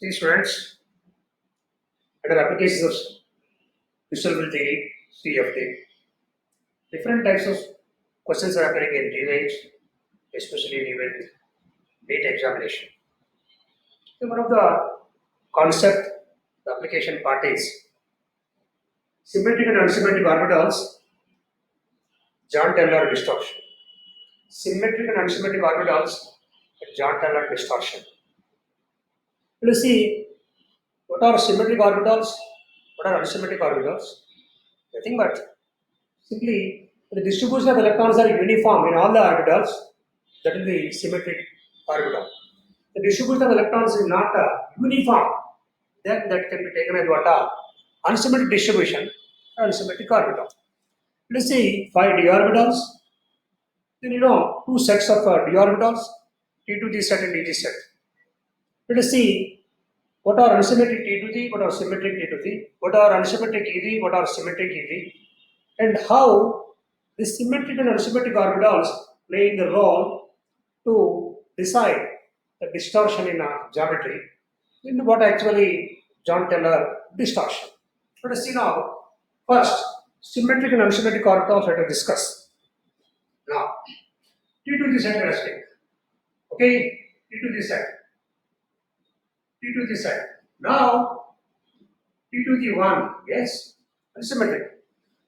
See students, under applications of visual theory, CFT, different types of questions are appearing in GWAT, especially in even NEET examination. So one of the concept, the application part is symmetric and unsymmetric orbitals, Jahn-Teller distortion. Symmetric and unsymmetric orbitals, Jahn-Teller distortion. Let's see what are symmetric orbitals, what are unsymmetric orbitals. Nothing but simply the distribution of electrons are uniform in all the orbitals. That is the symmetric orbital. The distribution of electrons is not uniform. Then that can be taken as what a unsymmetric distribution, unsymmetric orbital. Let's see 5 d orbitals. Then two sets of d orbitals, t to the set and dg set. Let us see what are unsymmetric t to the, what are symmetric t to the, what are unsymmetric EV, what are symmetric EV, and how the symmetric and unsymmetric orbitals playing the role to decide the distortion in geometry, in what actually Jahn-Teller distortion. Let us see now. First, symmetric and unsymmetric orbitals let us discuss. Now, t to the set let us take. Okay, t to the set. T to the set. Now, t to the 1, yes, unsymmetric.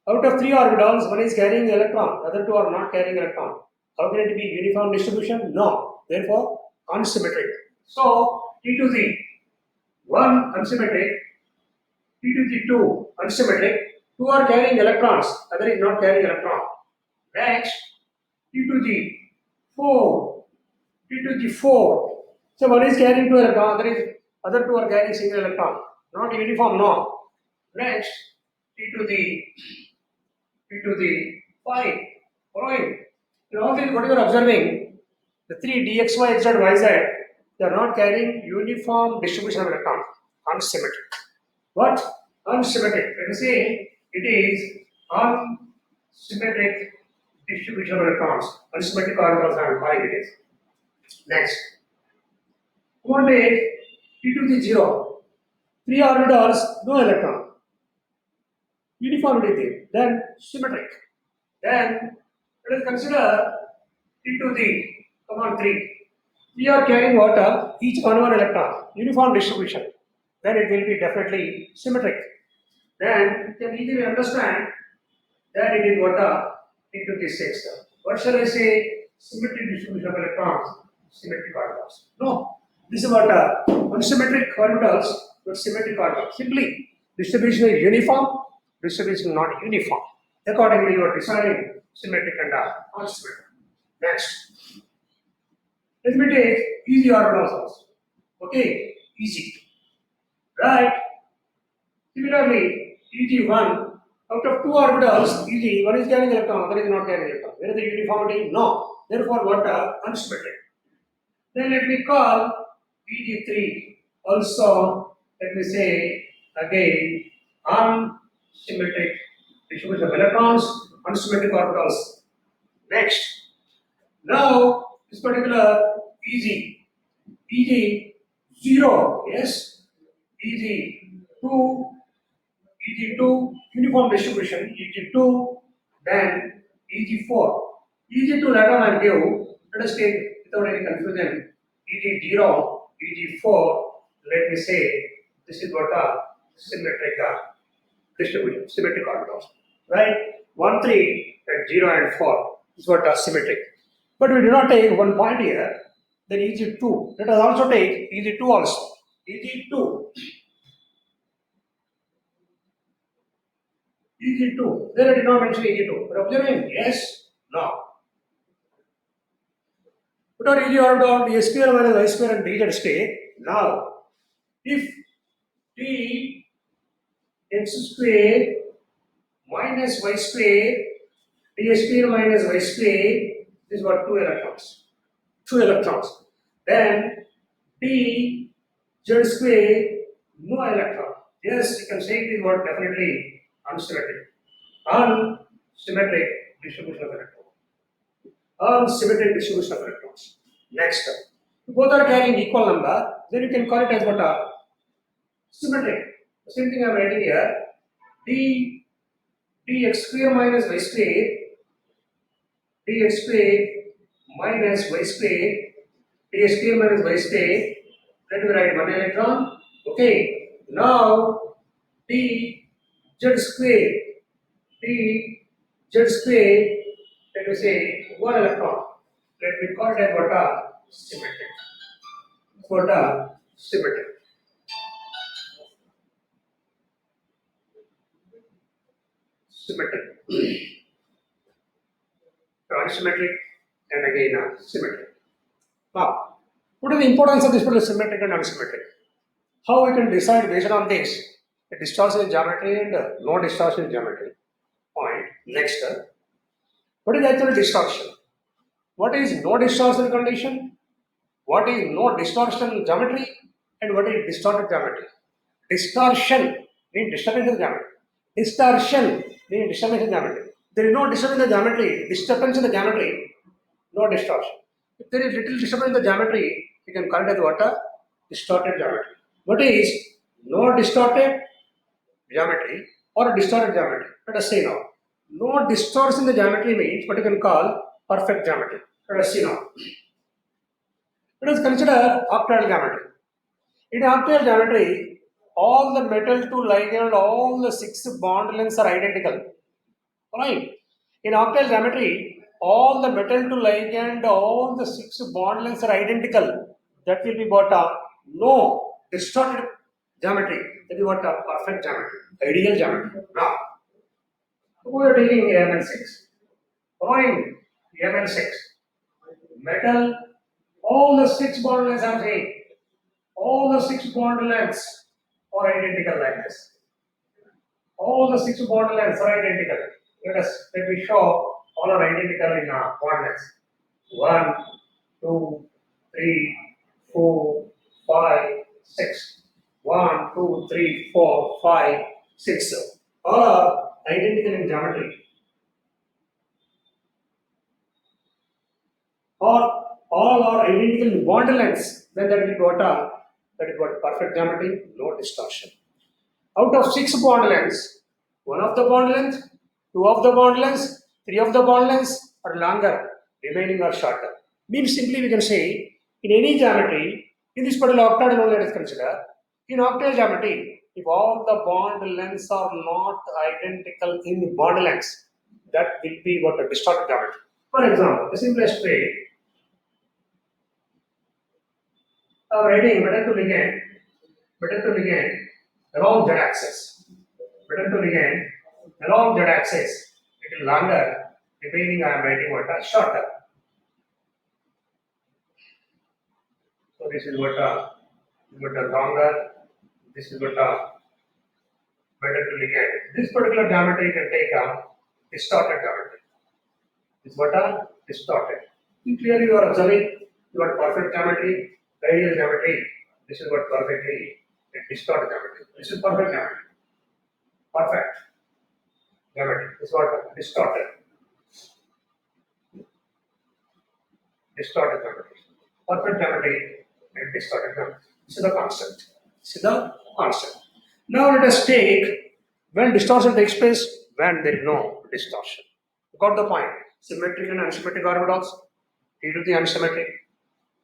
Out of 3 orbitals, one is carrying electron, the other 2 are not carrying electron. How can it be uniform distribution? No. Therefore, unsymmetric. So, t to the 1 unsymmetric, t to the 2 unsymmetric, 2 are carrying electrons, other is not carrying electron. Next, t to the 4, t to the 4. So, one is carrying 2 electrons, other 2 are carrying single electron. Not uniform, no. Next, t to the 5. Following. In all these, what you are observing, the 3 dx, y, z, y, z, they are not carrying uniform distribution of electrons. Unsymmetric. What? Unsymmetric. Let me say it is unsymmetric distribution of electrons. Unsymmetric orbitals are 5 it is. Next. One is t to the 0. 3 orbitals, no electron. Uniformity there. Then symmetric. Then let us consider t to the 3. We are carrying water, each one electron, uniform distribution. Then it will be definitely symmetric. Then you can easily understand that it is water t to the 6. What shall I say? Symmetric distribution of electrons, symmetric orbitals. No, this is what unsymmetric orbitals, but symmetric orbitals. Simply, distribution is uniform, distribution is not uniform. Accordingly, you are deciding symmetric and unsymmetric. Next. Let me take easy orbitals also. Okay, easy. Right? Similarly, EG1, out of 2 orbitals, EG, one is carrying electron, other is not carrying electron. Where is the uniformity? No. Therefore, what unsymmetric. Then let me call EG3 also, let me say again, unsymmetric distribution of electrons, unsymmetric orbitals. Next. Now, this particular EG0, yes, EG2, uniform distribution, EG2, then EG4. EG2 later I give, let us take without any confusion, EG0, EG4, let me say, this is what a symmetric distribution, symmetric orbitals, right? 1, 3, and 0 and 4 is what are symmetric. But we do not take one point here, then EG2. Let us also take EG2 also. EG2. EG2. Then I did not mention EG2. But observing, yes, no. Put our EG orbital, the square minus y square and dz state. Now, if d x square minus y square, d square minus y square, this is what 2 electrons. 2 electrons. Then d z square, no electron. Yes, you can say it is what definitely unsymmetric. Unsymmetric distribution of electrons. Unsymmetric distribution of electrons. Next, both are carrying equal number, then you can call it as what Symmetric. The same thing I am writing here. Dx square minus y square, dx square minus y square, dx square minus y square. Let me write one electron. Okay. Now dz square, dz square. Let me say one electron. Let me call that what a symmetric. What a symmetric. Symmetric. Unsymmetric and again symmetric. Now, what is the importance of this particular symmetric and unsymmetric? How we can decide based on this a distortion in geometry and no distortion in geometry. Point. Next, what is actually distortion? What is no distortion condition? What is no distortion in geometry? And what is distorted geometry? Distortion means disturbance in geometry. Distortion means disturbance in geometry. There is no disturbance in the geometry, disturbance in the geometry, no distortion. If there is little disturbance in the geometry, you can call it as what a distorted geometry. What is no distorted geometry or a distorted geometry? Let us say now. No distortion in the geometry means what you can call perfect geometry. Let us see now. Let us consider octal geometry. In octal geometry, all the metal to ligand, all the 6 bond lengths are identical. Right? In octal geometry, all the metal to ligand, all the 6 bond lengths are identical. That will be what a no distorted geometry. That is what a perfect geometry, ideal geometry. Now, we are taking ML6. Following ML6, metal, all the 6 bond lengths are same. All the 6 bond lengths are identical like this. All the 6 bond lengths are identical. Let me show all are identical in bond lengths. 1, 2, 3, 4, 5, 6. 1, 2, 3, 4, 5, 6. All are identical in geometry. Or all are identical in bond lengths. Then that is what perfect geometry, no distortion. Out of 6 bond lengths, 1 of the bond length, 2 of the bond lengths, 3 of the bond lengths are longer, remaining are shorter. Means simply we can say in any geometry, in this particular octagonal let us consider, in octal geometry, if all the bond lengths are not identical in bond lengths, that will be what a distorted geometry. For example, the simplest way, writing metal to ligand along z axis. Metal to ligand along z axis, it is longer, remaining I am writing what a shorter. So this is what a longer, this is what a metal to ligand. This particular geometry you can take a distorted geometry. This is what a distorted. Clearly you are observing you got perfect geometry, ideal geometry. This is what perfectly distorted geometry. This is perfect geometry. Perfect geometry. This is what distorted. Distorted geometry. Perfect geometry and distorted geometry. This is the constant. Now let us take when distortion takes place, when there is no distortion. Got the point? Symmetric and unsymmetric orbitals. T to the unsymmetric,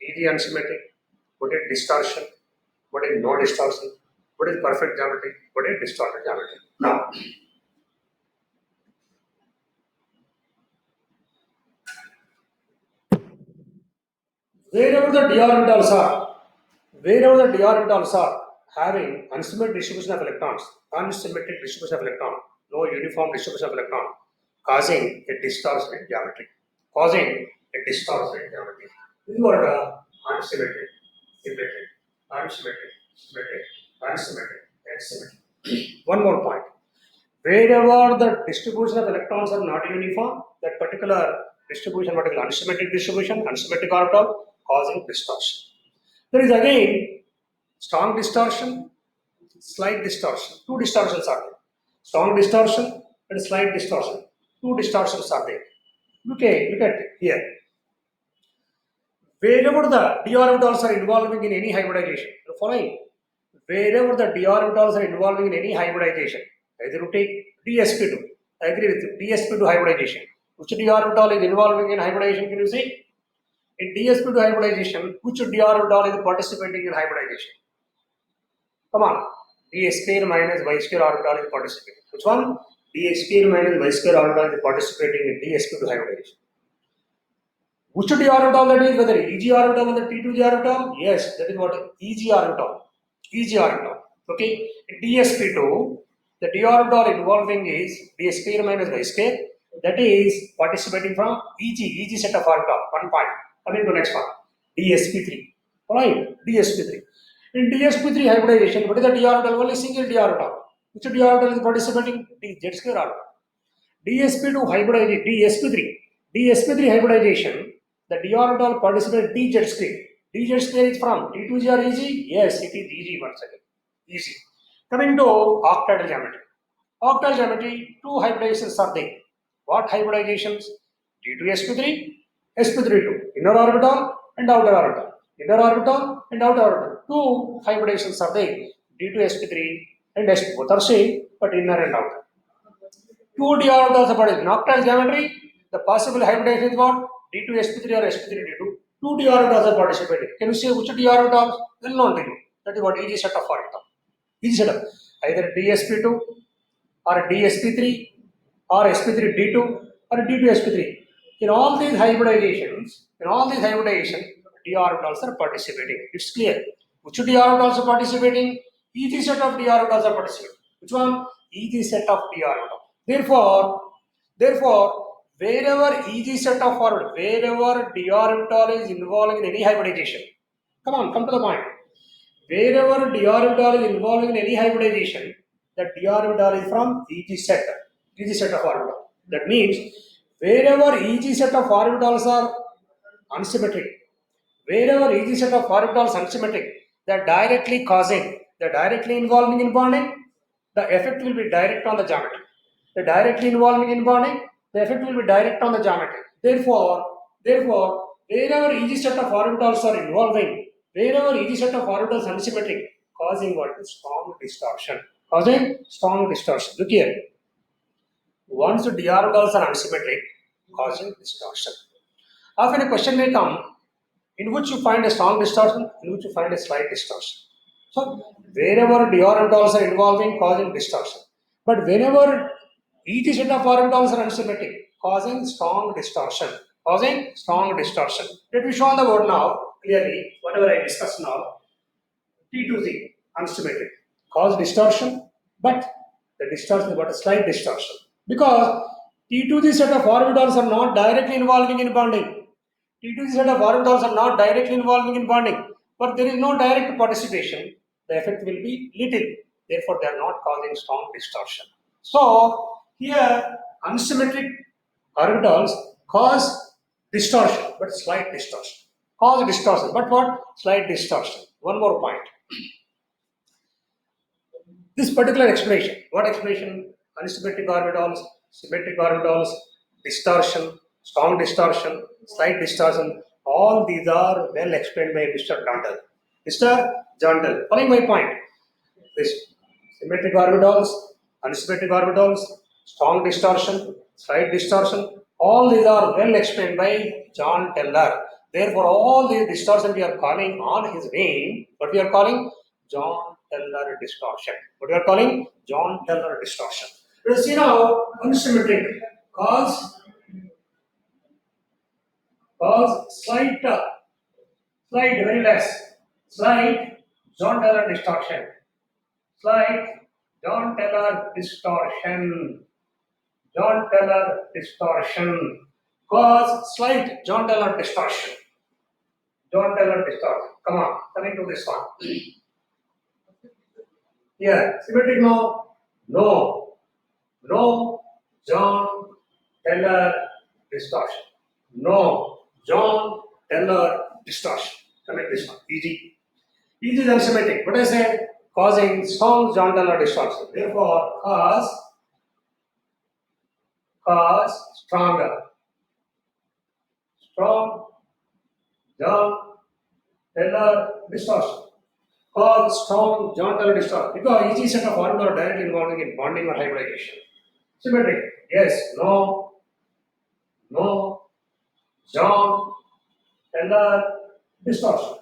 E the unsymmetric. What is distortion? What is no distortion? What is perfect geometry? What is distorted geometry? Now, wherever the d orbitals are having unsymmetric distribution of electrons, no uniform distribution of electron, causing a distortion in geometry. This is what unsymmetric, symmetric, unsymmetric, symmetric, unsymmetric, and symmetric. One more point. Wherever the distribution of electrons are not uniform, that particular distribution, particular unsymmetric distribution, unsymmetric orbital, causing distortion. There is again strong distortion, slight distortion. Two distortions are there. Strong distortion and slight distortion. Two distortions are there. Look at here. Wherever the d orbitals are involving in any hybridization, the following wherever the d orbitals are involving in any hybridization, either you take dsp2, I agree with you, dsp2 hybridization. Which d orbital is involving in hybridization? Can you see? In dsp2 hybridization, which d orbital is participating in hybridization? Come on, d square minus y square orbital is participating. Which one? D square minus y square orbital is participating in dsp2 hybridization. Which d orbital that is? Whether Eg orbital or the T2g orbital? Yes, that is what Eg orbital. Eg orbital. Okay. In dsp2, the d orbital involving is d square minus y square. That is participating from Eg set of orbital. 1 point. Coming to next one. dsp3. Alright, dsp3. In dsp3 hybridization, what is the d orbital? Only single d orbital. Which d orbital is participating? D z square orbital. dsp2 hybridization, dsp3 hybridization, the d orbital participates dz square. Dz square is from T2g or Eg? Yes, it is Eg once again. Easy. Coming to octal geometry. Octal geometry, two hybridizations are there. What hybridizations? D2sp3, sp32, inner orbital and outer orbital. Inner orbital and outer orbital. Two hybridizations are there. D2sp3 and sp, both are same, but inner and outer. 2D orbitals are part in octal geometry. The possible hybridization is what? D2sp3 or sp3d2. 2D orbitals are participating. Can you say which D orbitals? Well known to you. That is what Eg set of orbital. Eg set of either dsp2 or dsp3 or sp3d2 or d2sp3. In all these hybridizations, d orbitals are participating. It's clear. Which d orbitals are participating? Eg set of d orbitals are participating. Which one? Eg set of d orbital. Therefore, wherever Eg set of orbital, wherever d orbital is involved in any hybridization, come to the point. Wherever d orbital is involved in any hybridization, the d orbital is from Eg set of orbital. That means wherever Eg set of orbitals are unsymmetric, they're directly involving in bonding, the effect will be direct on the geometry. The directly involving in bonding, the effect will be direct on the geometry. Therefore, wherever Eg set of orbitals are involving, wherever Eg set of orbitals unsymmetric, causing what? Strong distortion. Look here. Once the d orbitals are unsymmetric, causing distortion. Often a question may come in which you find a strong distortion, in which you find a slight distortion. So, wherever d orbitals are involving, causing distortion. But whenever each set of orbitals are unsymmetric, causing strong distortion. Let me show on the board now, clearly, whatever I discussed now. T2z, unsymmetric, cause distortion, but the distortion is what? A slight distortion. Because T2z set of orbitals are not directly involving in bonding. T2z set of orbitals are not directly involving in bonding, but there is no direct participation. The effect will be little. Therefore, they are not causing strong distortion. So, here unsymmetric orbitals cause distortion, but slight distortion. But what? Slight distortion. One more point. This particular explanation, what explanation? Unsymmetric orbitals, symmetric orbitals, distortion, strong distortion, slight distortion, all these are well explained by Mr. Jandal. Following my point, this symmetric orbitals, unsymmetric orbitals, strong distortion, slight distortion, all these are well explained by John Teller. Therefore, all these distortion we are calling on his name, what we are calling? John Teller distortion. What we are calling? John Teller distortion. Let us see now unsymmetric cause slight, very less, slight John Teller distortion. Slight John Teller distortion. Cause slight John Teller distortion. Come on, coming to this one. Here, symmetric no. No John Teller distortion. No John Teller distortion. Coming this one. Eg is unsymmetric. What I said? Causing strong John Teller distortion. Therefore, cause strong John Teller distortion. called strong joint Taylor distortion because each set of orbital are directly involved in bonding or hybridization. Symmetric, yes, no, no, John Taylor distortion.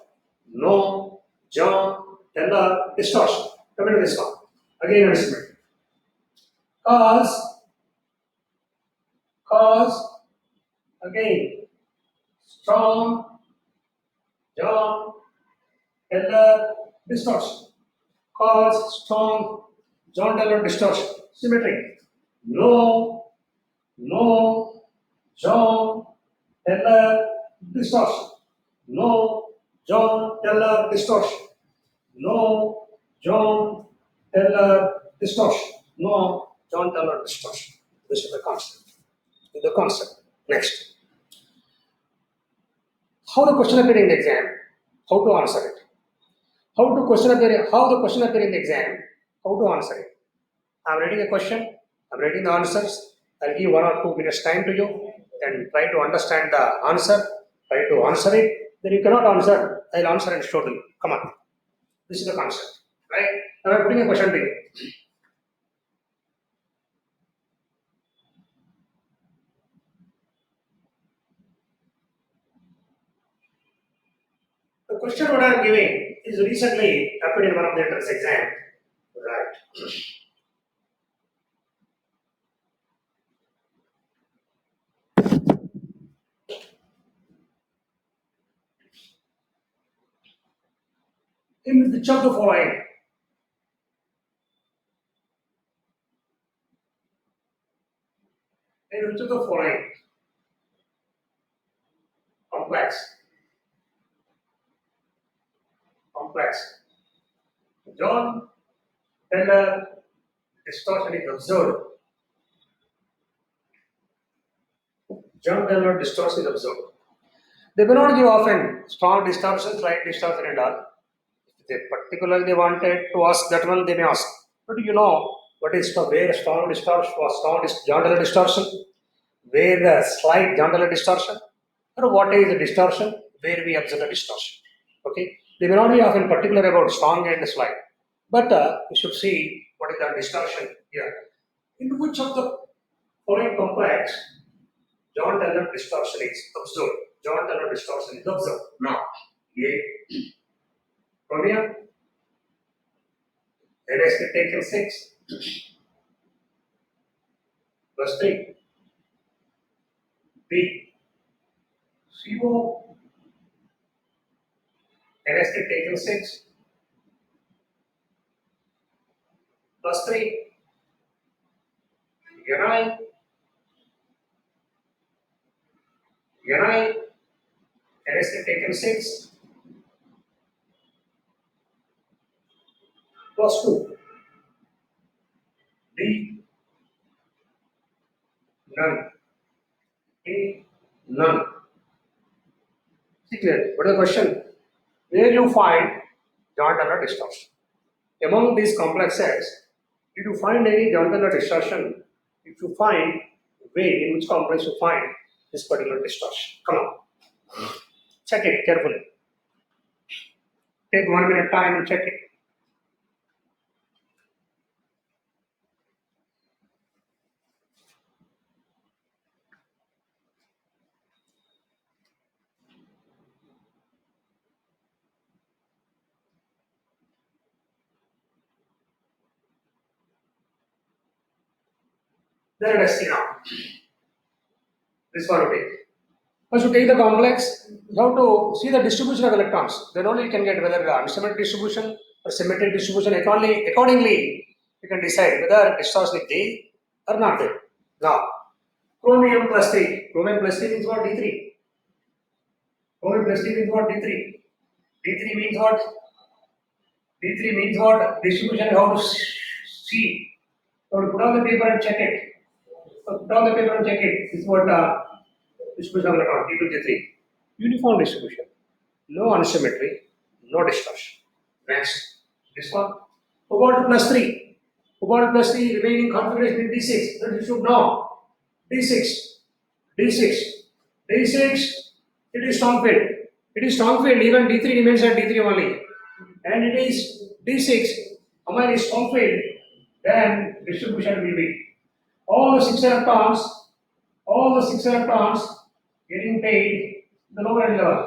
No, John Taylor distortion. Coming to this one. Again, unsymmetric. Cause, again, strong John Taylor distortion. Cause, strong John Taylor distortion. Symmetric. No, John Taylor distortion. No, John Taylor distortion. No, John Taylor distortion. No, John Taylor distortion. This is the concept. The concept. Next. How the question appear in the exam? How to answer it? How the question appear in the exam? How to answer it? I am writing a question. I am writing the answers. I'll give 1 or 2 minutes time to you and try to understand the answer. Try to answer it. Then you cannot answer. I'll answer and show to you. Come on. This is the concept. Right? Now I'm putting a question to you. The question what I am giving is recently appeared in one of the entrance exam. Right. In which of the following? In which of the following? Complex. John Taylor distortion is observed. John Taylor distortion is observed. They may not give often strong distortion, slight distortion and all. If they particularly wanted to ask that one, they may ask. But you know what is where strong distortion or John Taylor distortion? Where the slight John Taylor distortion? Or what is the distortion? Where we observe the distortion. Okay? They may not be often particular about strong and slight. But you should see what is the distortion here. In which of the following complex John Taylor distortion is observed? John Taylor distortion is observed. Now, A. Chromium. NS taken 6 plus 3. B. CO. NS taken 6 plus 3. Ni. NS taken 6 plus 2. D. None. E. None. See clear? What is the question? Where you find John Taylor distortion? Among these complex sets, did you find any John Taylor distortion? If you find, where in which complex you find this particular distortion? Come on. Check it carefully. Take 1 minute time and check it. Then let us see now. This one will take. Once you take the complex, you have to see the distribution of electrons. Then only you can get whether the unsymmetric distribution or symmetric distribution. Accordingly, you can decide whether distortion is there or not there. Now, chromium plus 3. Chromium plus 3 means what? D3. Chromium plus 3 means what? D3. D3 means what? D3 means what? Distribution you have to see. So put on the paper and check it. Put on the paper and check it. This is what distribution of electron, T2, J3. Uniform distribution. No unsymmetry, no distortion. Next, this one. Cobalt plus 3. Cobalt plus 3 remaining configuration in D6. That you should know. D6. It is strong field. It is strong field. Even D3 remains at D3 only. and it is D6, combine is strong field, then distribution will be all the 6 electrons, getting paid the lower end level.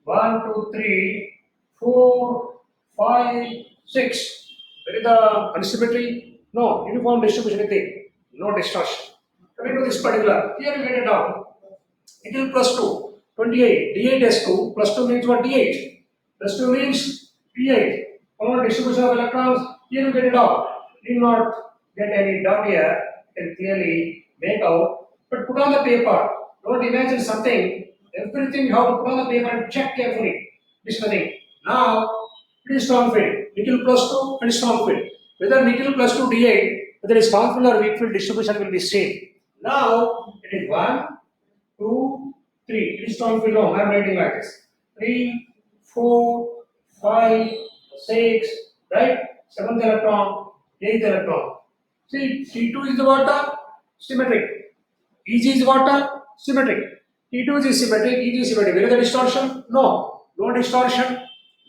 1, 2, 3, 4, 5, 6. Where is the unsymmetry? No, uniform distribution is there. No distortion. Coming to this particular, here we get it down. It will plus 2, 28. D8 has 2, plus 2 means what? D8. Plus 2 means D8. Common distribution of electrons, here we get it out. Did not get any doubt here, can clearly make out. But put on the paper. Don't imagine something. Everything you have to put on the paper and check carefully. This nothing. Now, it is strong field. Nickel plus 2 and strong field. Whether nickel plus 2 D8, whether it is strong field or weak field distribution will be same. Now, it is 1, 2, 3. It is strong field now. I am writing like this. 3, 4, 5, 6, right? 7th electron, 8th electron. See, T2 is the water, symmetric. EG is water, symmetric. T2 is symmetric, EG is symmetric. Where is the distortion? No. No distortion,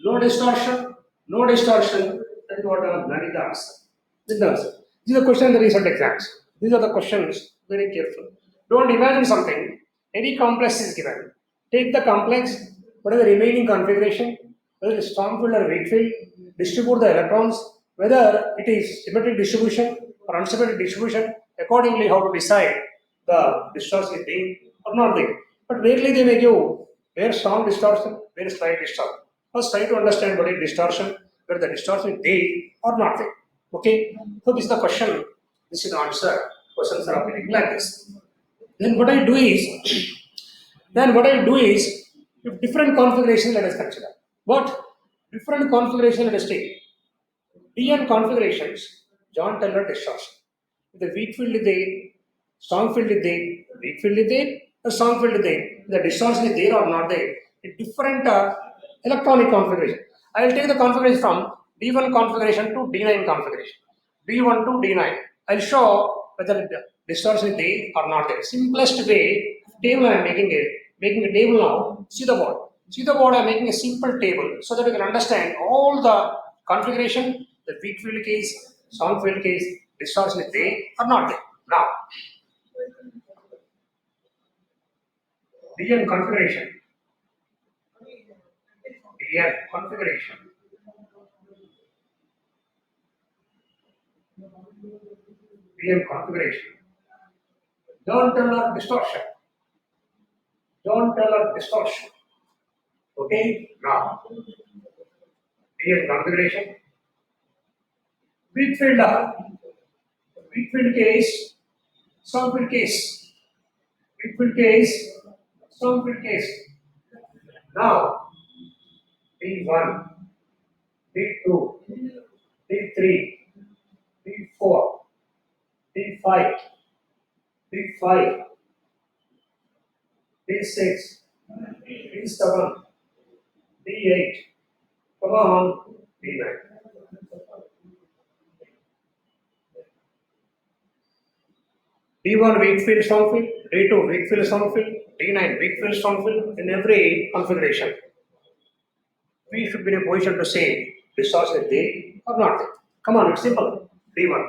no distortion, no distortion. That is what I am learning the answer. This is the answer. These are the questions in the recent exams. These are the questions, very careful. Don't imagine something. Any complex is given. Take the complex, what is the remaining configuration, whether it is strong field or weak field, distribute the electrons, whether it is symmetric distribution or unsymmetric distribution, accordingly how to decide the distortion is there or not there. But rarely they may give where strong distortion, where slight distortion. First try to understand what is distortion, where the distortion is there or not there. Okay, so this is the question, this is the answer. Questions are appearing like this. Then what I do is, if different configuration let us consider. What? Different configuration let us take. DN configurations, John Taylor distortion. If the weak field is there, strong field is there, weak field is there, the strong field is there. The distortion is there or not there. A different electronic configuration. I will take the configuration from D1 configuration to D9 configuration. D1 to D9. I will show whether the distortion is there or not there. Simplest way, table I am making a table now. See the board. See the board, I am making a simple table so that you can understand all the configuration, the weak field case, strong field case, distortion is there or not there. Now, DN configuration. DN configuration. DN configuration. Don't tell us distortion. Don't tell us distortion. Okay? Now, DN configuration. Weak field case, strong field case. Weak field case, strong field case. Now, D1, D2, D3, D4, D5, D5, D6, D7, D8, come on, D9. D1 weak field, strong field, D2 weak field, strong field, D9 weak field, strong field in every configuration. We should be in a position to say distortion is there or not there. Come on, it's simple. D1.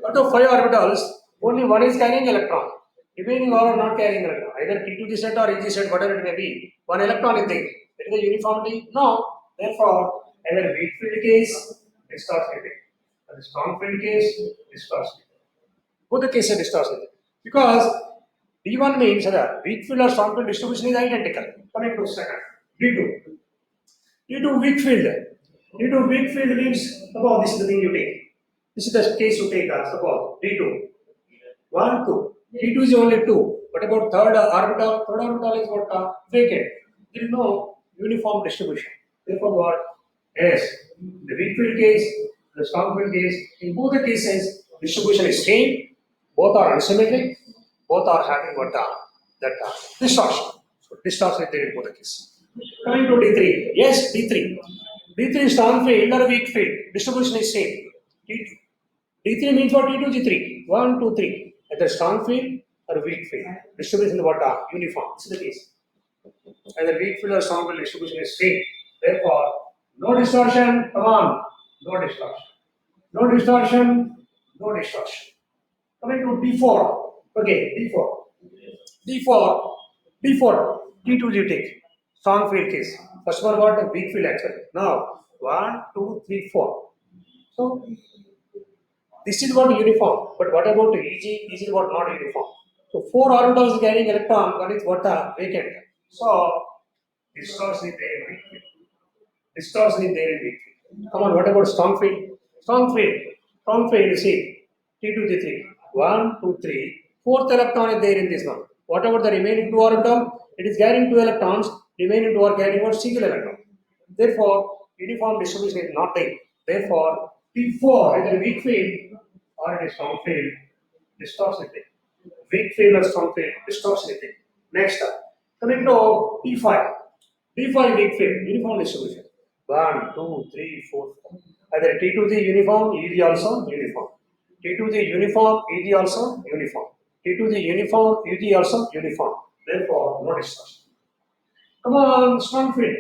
Out of 5 orbitals, only one is carrying electron. Remaining all are not carrying electron. Either T2G set or EG set, whatever it may be. One electron is there. Is the uniformity? No. Therefore, either weak field case, distortion is there. Strong field case, distortion. Both the cases distortion. Because D1 means that weak field or strong field distribution is identical. Coming to second. D2. D2 weak field. D2 weak field means, suppose this is the thing you take. This is the case you take as suppose D2. 1, 2. D2 is only 2. What about third orbital? Third orbital is what? Vacant. There is no uniform distribution. Therefore, what? Yes. The weak field case, the strong field case, in both the cases, distribution is same. Both are unsymmetric. Both are having what? That distortion. So, distortion is there in both the cases. Coming to D3. Yes, D3. D3 is strong field or weak field. Distribution is same. D3 means what? T2, G3. 1, 2, 3. Either strong field or weak field. Distribution is what? Uniform. This is the case. Either weak field or strong field distribution is same. Therefore, No distortion. Come on. No distortion. No distortion. No distortion. Coming to D4. Okay, D4. D4. D4. T2 G take. Strong field case. First one got a weak field actually. Now, 1, 2, 3, 4. So, this is what uniform. But what about EG? This is what not uniform. So, 4 orbitals carrying electron. One is what a vacant. So, distortion is there in weak field. Distortion is there in weak field. Come on, what about strong field? Strong field. Strong field, you see. T2, G3. 1, 2, 3. Fourth electron is there in this one. What about the remaining 2 orbital? It is carrying 2 electrons. Remaining 2 are carrying one single electron. Therefore, uniform distribution is not there. Therefore, T4 either weak field or it is strong field. Distortion is there. Weak field or strong field. Distortion is there. Next up. Coming to T5. T5 weak field. Uniform distribution. 1, 2, 3, 4, 5. Either T to the uniform, EG also uniform. T to the uniform, EG also uniform. T to the uniform, EG also uniform. Therefore, no distortion. Come on, strong field.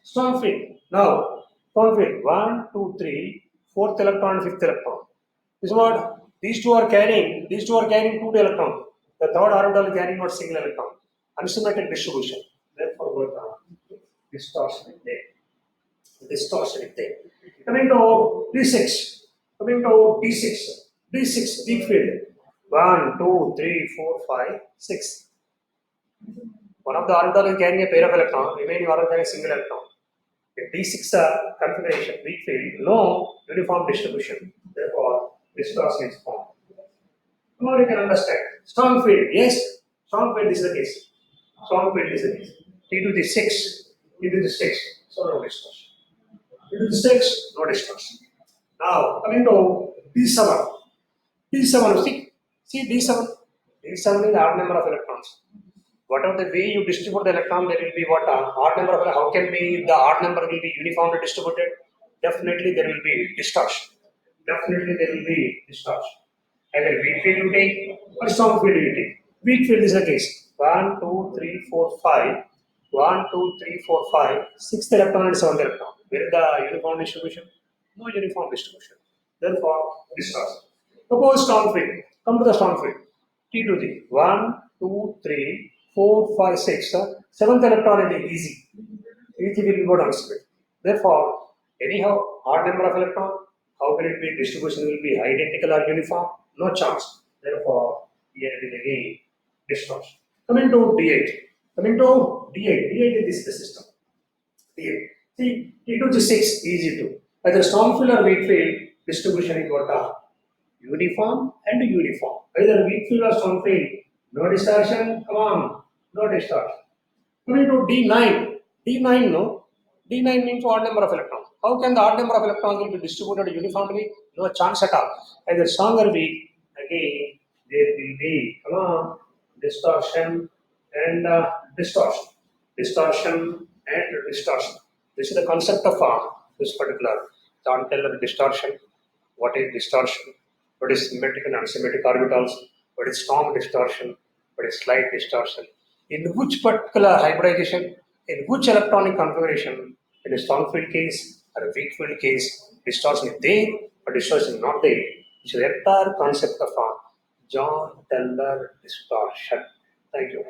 Strong field. Now, strong field. 1, 2, 3, fourth electron, fifth electron. This is what? These two are carrying 2 electrons. The third orbital is carrying one single electron. Unsymmetric distribution. Therefore, what distortion is there. Distortion is there. Coming to D6. Coming to D6. D6, weak field. 1, 2, 3, 4, 5, 6. One of the orbital is carrying a pair of electrons, remaining orbital carrying a single electron. In D6 configuration, weak field, no uniform distribution. Therefore, distortion is formed. Now you can understand. Strong field, yes, strong field is the case. Strong field is the case. T to the 6, T to the 6, so no distortion. T to the 6, no distortion. Now, coming to D7. D7, see D7. D7 is the odd number of electrons. Whatever the way you distribute the electron, there will be what odd number of how can be the odd number will be uniformly distributed? Definitely there will be distortion. Definitely there will be distortion. Either weak field you take or strong field you take. Weak field is the case. 1, 2, 3, 4, 5. 1, 2, 3, 4, 5. Sixth electron and seventh electron. Where is the uniform distribution? No uniform distribution. Therefore, distortion. Suppose strong field. Come to the strong field. T to the 1, 2, 3, 4, 5, 6. Seventh electron is easy. Easy will go downstream. Therefore, anyhow, odd number of electron, how can it be? Distribution will be identical or uniform? No chance. Therefore, here it is again distortion. Coming to D8. Coming to D8. D8 is the system. D8. See, T2 to 6 easy to. Either strong field or weak field, distribution is what uniform and uniform. Either weak field or strong field, no distortion. Come on, no distortion. Coming to D9. D9, no. D9 means odd number of electrons. How can the odd number of electrons will be distributed uniformly? No chance at all. Either strong or weak, again, there will be, come on, distortion and distortion. Distortion and distortion. This is the concept of this particular John Taylor distortion. What is distortion? What is symmetric and unsymmetric orbitals? What is strong distortion? What is slight distortion? In which particular hybridization, in which electronic configuration, in a strong field case or a weak field case, distortion is there or distortion is not there. Which is the entire concept of John Taylor distortion. Thank you.